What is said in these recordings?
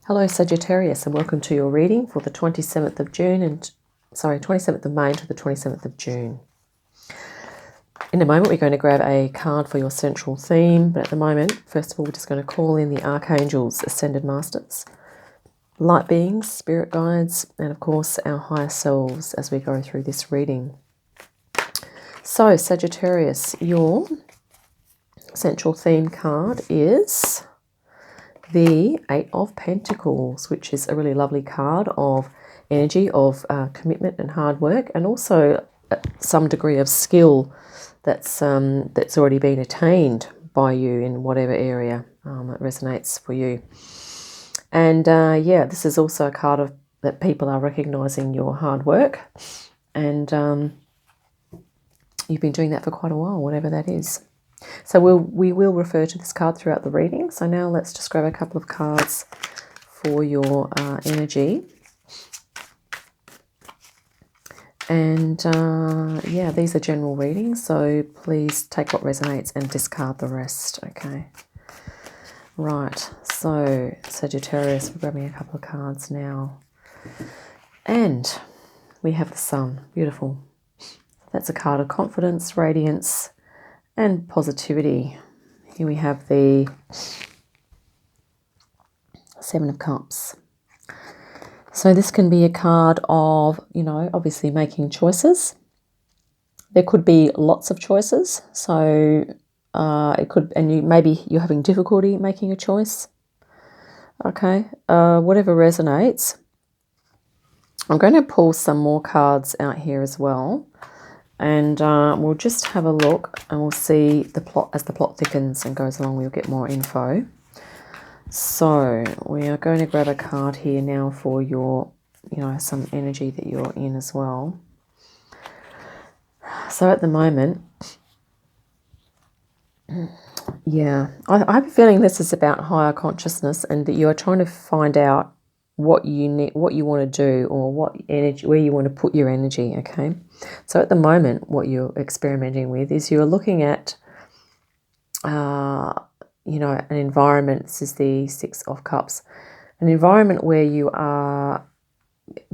Hello Sagittarius, and welcome to your reading for the 27th of May to the 27th of June. In a moment we're going to grab a card for your central theme, but at the moment, first of all, we're just going to call in the Archangels, Ascended Masters, light beings, spirit guides, and of course our higher selves as we go through this reading. So Sagittarius, your central theme card is the Eight of Pentacles, which is a really lovely card of energy, of commitment and hard work, and also some degree of skill that's already been attained by you in whatever area that resonates for you. And yeah, this is also a card of that people are recognizing your hard work, and you've been doing that for quite a while, whatever that is. So we will refer to this card throughout the reading. So now let's just grab a couple of cards for your energy. And yeah, these are general readings, so please take what resonates and discard the rest, okay? Right, so Sagittarius, we're grabbing a couple of cards now. And we have the Sun, beautiful. That's a card of confidence, radiance, and positivity. Here we have the Seven of Cups. So this can be a card of, obviously making choices. There could be lots of choices. So it could, and maybe you're having difficulty making a choice. Okay, whatever resonates. I'm going to pull some more cards out here as well. And we'll just have a look and we'll see the plot as the plot thickens and goes along. We'll get more info. So we are going to grab a card here now for your, some energy that you're in as well. So at the moment, yeah, I have a feeling this is about higher consciousness and that you are trying to find out what you need, what you want to do, or what energy, where you want to put your energy, okay? So at the moment, what you're experimenting with is you're looking at, an environment. This is the Six of Cups, an environment where you are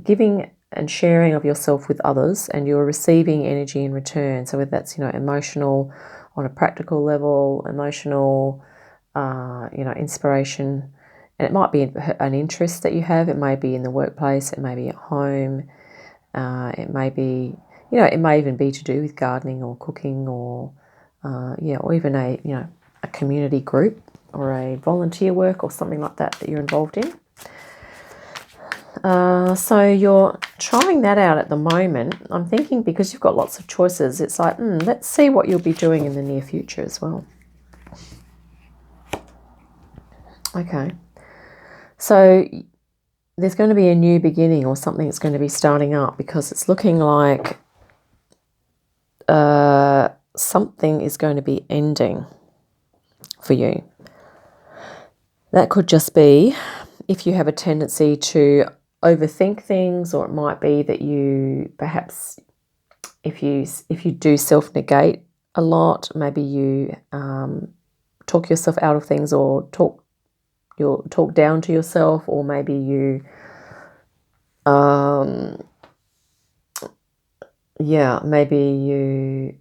giving and sharing of yourself with others, and you're receiving energy in return. So whether that's, emotional on a practical level, emotional, inspiration. And it might be an interest that you have. It may be in the workplace. It may be at home. It may be, it may even be to do with gardening or cooking or, or even a community group or a volunteer work or something like that you're involved in. So you're trying that out at the moment. I'm thinking because you've got lots of choices, it's like, let's see what you'll be doing in the near future as well. Okay. So there's going to be a new beginning or something that's going to be starting up, because it's looking like something is going to be ending for you. That could just be if you have a tendency to overthink things, or it might be that you perhaps, if you do self-negate a lot, maybe you talk yourself out of things, or you'll talk down to yourself, or maybe you maybe you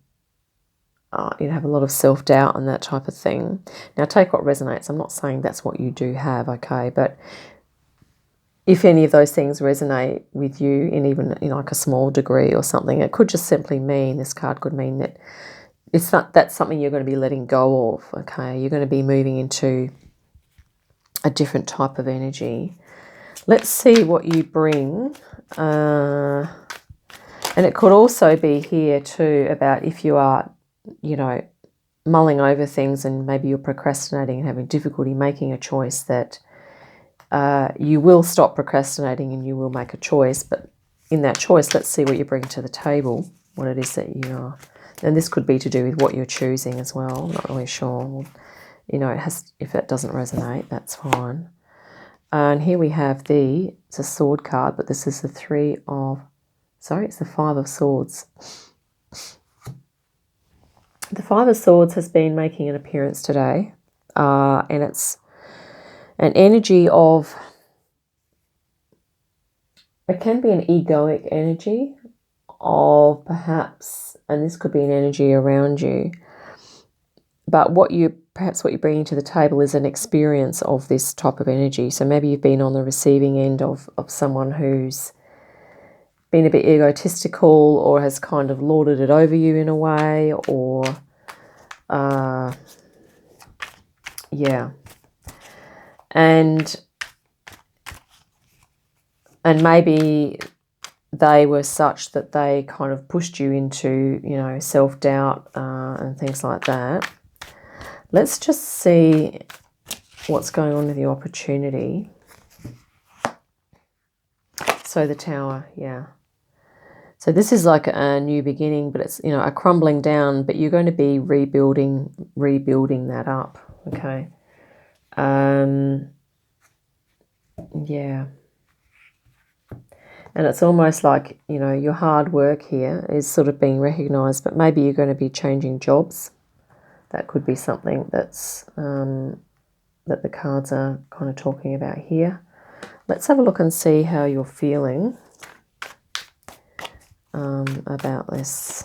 have a lot of self-doubt and that type of thing. Now take what resonates. I'm not saying that's what you do have, okay, but if any of those things resonate with you in even like a small degree or something, it could just simply mean, this card could mean that that's something you're going to be letting go of, okay? You're going to be moving into a different type of energy. Let's see what you bring. And it could also be here too about if you are, mulling over things and maybe you're procrastinating and having difficulty making a choice, that you will stop procrastinating and you will make a choice. But in that choice, let's see what you bring to the table, what it is that you are. And this could be to do with what you're choosing as well. I'm not really sure. It has, if it doesn't resonate, that's fine. And here we have it's a sword card, but this is the it's the Five of Swords. The Five of Swords has been making an appearance today, and it's an energy of it can be an egoic energy of perhaps, and this could be an energy around you, but what you're bringing to the table is an experience of this type of energy. So maybe you've been on the receiving end of someone who's been a bit egotistical or has kind of lorded it over you in a way, or yeah, and maybe they were such that they kind of pushed you into, you know, self-doubt and things like that. Let's just see what's going on with the opportunity. So the Tower, yeah. So this is like a new beginning, but it's, you know, a crumbling down, but you're going to be rebuilding that up, okay? Yeah. And it's almost like, you know, your hard work here is sort of being recognised, but maybe you're going to be changing jobs. That could be something that's that the cards are kind of talking about here. Let's have a look and see how you're feeling about this.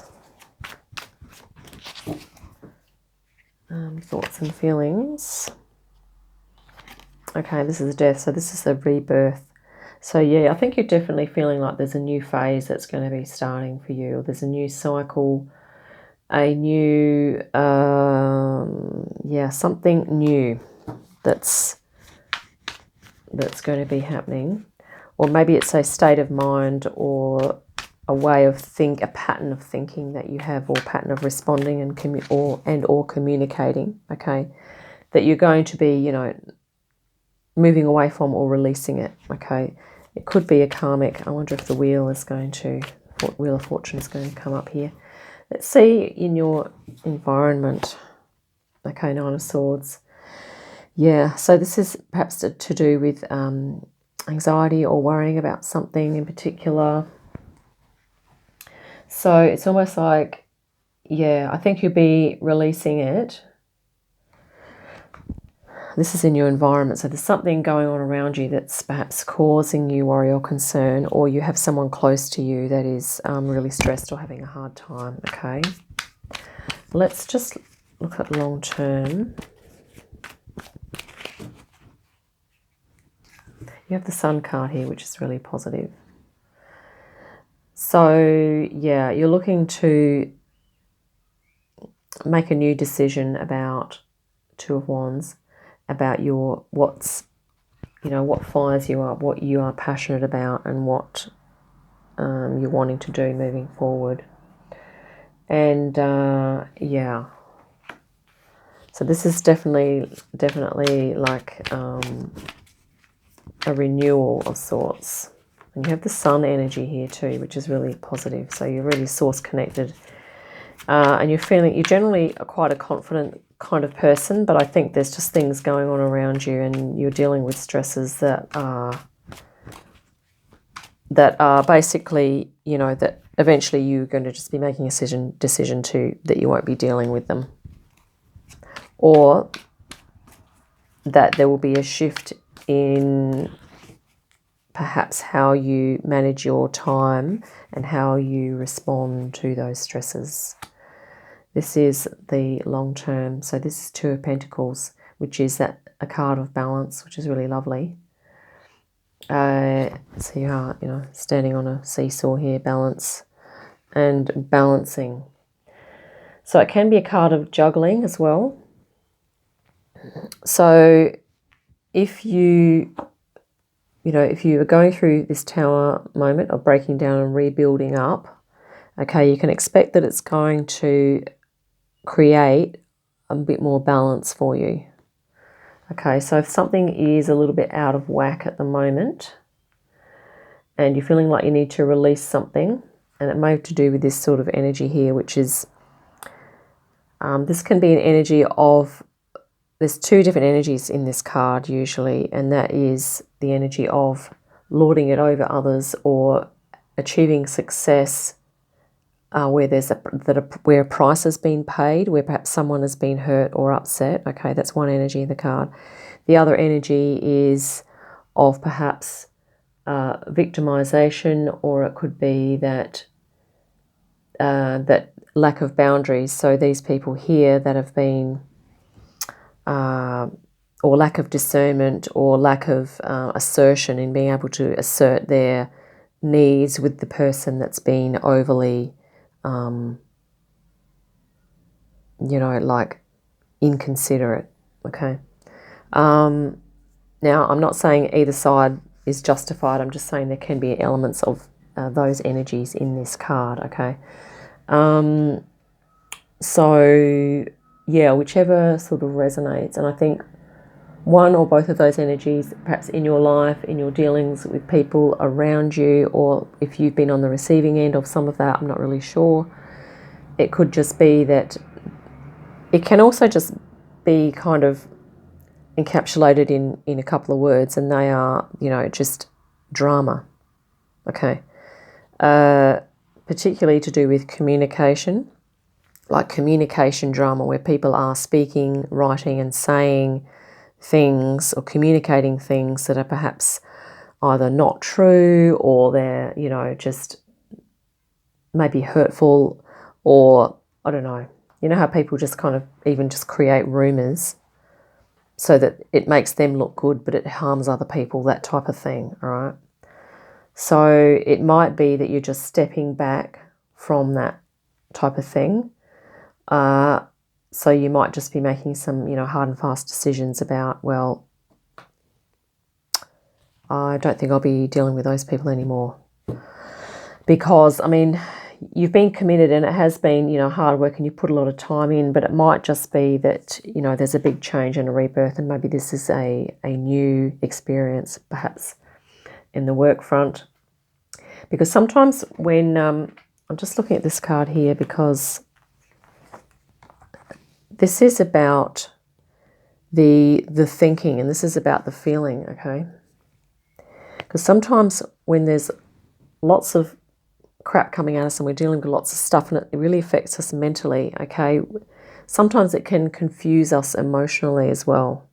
Thoughts and feelings. Okay, this is death, so this is the rebirth. So yeah, I think you're definitely feeling like there's a new phase that's going to be starting for you, or there's a new cycle, a new, yeah, something new that's going to be happening. Or maybe it's a state of mind or a way of a pattern of thinking that you have, or pattern of responding and or communicating, okay, that you're going to be, you know, moving away from or releasing it, okay. It could be a karmic. I wonder if the Wheel of Fortune is going to come up here. Let's see in your environment. Okay, Nine of Swords. Yeah, so this is perhaps to do with anxiety or worrying about something in particular. So it's almost like, yeah, I think you'll be releasing it. This is in your environment, so there's something going on around you that's perhaps causing you worry or concern, or you have someone close to you that is really stressed or having a hard time, okay? Let's just look at long term. You have the Sun card here, which is really positive. So, yeah, you're looking to make a new decision about Two of Wands, about what fires you up, what you are passionate about, and what you're wanting to do moving forward. And yeah, so this is definitely like a renewal of sorts. And you have the Sun energy here too, which is really positive. So you're really source connected, and you're generally quite a confident kind of person, but I think there's just things going on around you, and you're dealing with stresses that are basically, you know, that eventually you're going to just be making a decision that you won't be dealing with them, or that there will be a shift in perhaps how you manage your time and how you respond to those stresses. This is the long term. So this is Two of Pentacles, which is a card of balance, which is really lovely. So you are, you know, standing on a seesaw here, balance and balancing. So it can be a card of juggling as well. So if you are going through this Tower moment of breaking down and rebuilding up, okay, you can expect that it's going to create a bit more balance for you. Okay, so if something is a little bit out of whack at the moment and you're feeling like you need to release something, and it may have to do with this sort of energy here, which is, this can be an energy of, there's two different energies in this card usually, and that is the energy of lording it over others or achieving success where where a price has been paid, where perhaps someone has been hurt or upset. Okay, that's one energy in the card. The other energy is of perhaps victimization, or it could be that that lack of boundaries. So these people here that have been, or lack of discernment, or lack of assertion in being able to assert their needs with the person that's been overly, like inconsiderate. Okay. Now, I'm not saying either side is justified. I'm just saying there can be elements of those energies in this card. Okay. So, yeah, whichever sort of resonates. And I think one or both of those energies, perhaps in your life, in your dealings with people around you, or if you've been on the receiving end of some of that, I'm not really sure. It could just be that it can also just be kind of encapsulated in a couple of words, and they are, just drama. Okay. Particularly to do with communication, like communication drama, where people are speaking, writing, and saying things or communicating things that are perhaps either not true, or they're, just maybe hurtful, or I don't know. You know how people just kind of even just create rumors so that it makes them look good, but it harms other people, that type of thing, all right? So it might be that you're just stepping back from that type of thing. So you might just be making some, hard and fast decisions about, well, I don't think I'll be dealing with those people anymore. Because, I mean, you've been committed, and it has been, hard work, and you put a lot of time in, but it might just be that, there's a big change and a rebirth, and maybe this is a new experience, perhaps in the work front. Because sometimes when, I'm just looking at this card here, because this is about the thinking, and this is about the feeling, okay? Because sometimes when there's lots of crap coming at us and we're dealing with lots of stuff, and it really affects us mentally, okay? Sometimes it can confuse us emotionally as well.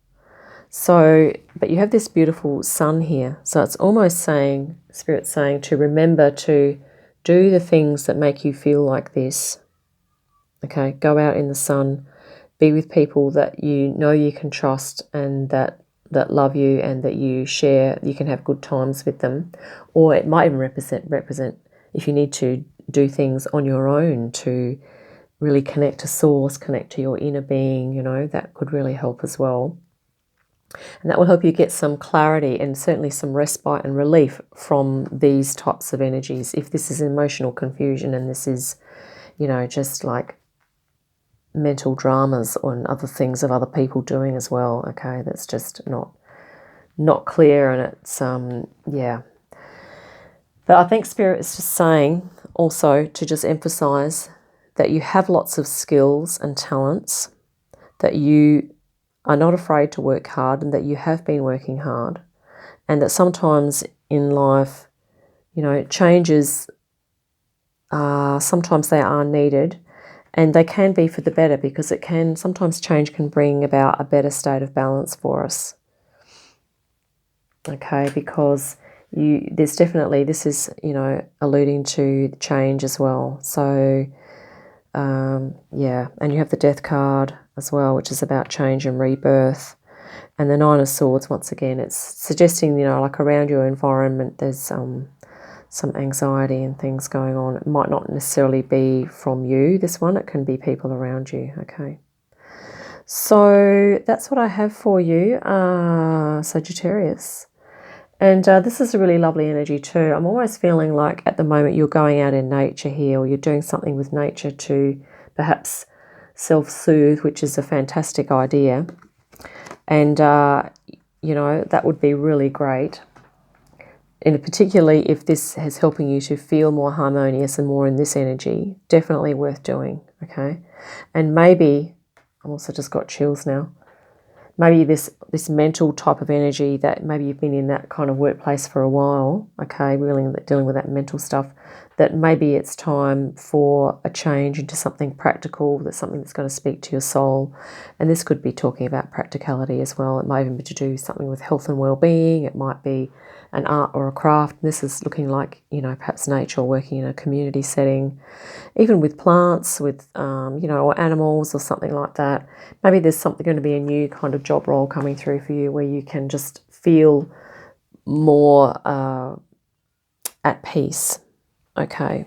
So, but you have this beautiful sun here. So it's almost saying, Spirit's saying, to remember to do the things that make you feel like this. Okay, go out in the sun, be with people that you know you can trust, and that love you, and that you can have good times with them. Or it might even represent if you need to do things on your own to really connect to source, connect to your inner being, that could really help as well. And that will help you get some clarity and certainly some respite and relief from these types of energies. If this is emotional confusion and this is, just like mental dramas or other things of other people doing as well, okay, that's just not clear, and it's, yeah. But I think Spirit is just saying also to just emphasize that you have lots of skills and talents, that you are not afraid to work hard, and that you have been working hard, and that sometimes in life, changes, sometimes they are needed, and they can be for the better, because sometimes change can bring about a better state of balance for us. Okay, because there's definitely, this is, alluding to change as well. So, yeah, and you have the Death card as well, which is about change and rebirth. And the Nine of Swords, once again, it's suggesting, like around your environment, there's some anxiety and things going on. It might not necessarily be from you, this one. It can be people around you, okay? So that's what I have for you, Sagittarius. And this is a really lovely energy too. I'm almost feeling like at the moment you're going out in nature here, or you're doing something with nature to perhaps self-soothe, which is a fantastic idea. And, that would be really great. And particularly if this is helping you to feel more harmonious and more in this energy, definitely worth doing, okay? And maybe, I've also just got chills now, maybe this mental type of energy, that maybe you've been in that kind of workplace for a while, okay, really dealing with that mental stuff, that maybe it's time for a change into something practical, that's something that's going to speak to your soul. And this could be talking about practicality as well. It might even be to do something with health and well-being. It might be an art or a craft. This is looking like, you know, perhaps nature, or working in a community setting, even with plants, with, you know, or animals or something like that. Maybe there's something going to be a new kind of job role coming through for you where you can just feel more at peace, okay,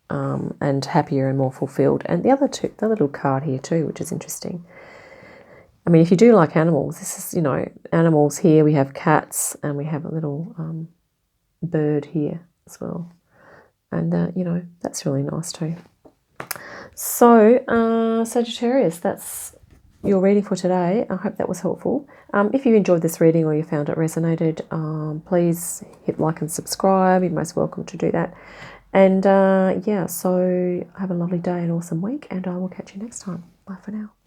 and happier and more fulfilled. And the other little card here too, which is interesting. I mean, if you do like animals, this is, you know, animals here. We have cats and we have a little bird here as well. And, you know, that's really nice too. So, Sagittarius, that's your reading for today. I hope that was helpful. If you enjoyed this reading or you found it resonated, please hit like and subscribe. You're most welcome to do that. And, yeah, so have a lovely day, an awesome week, and I will catch you next time. Bye for now.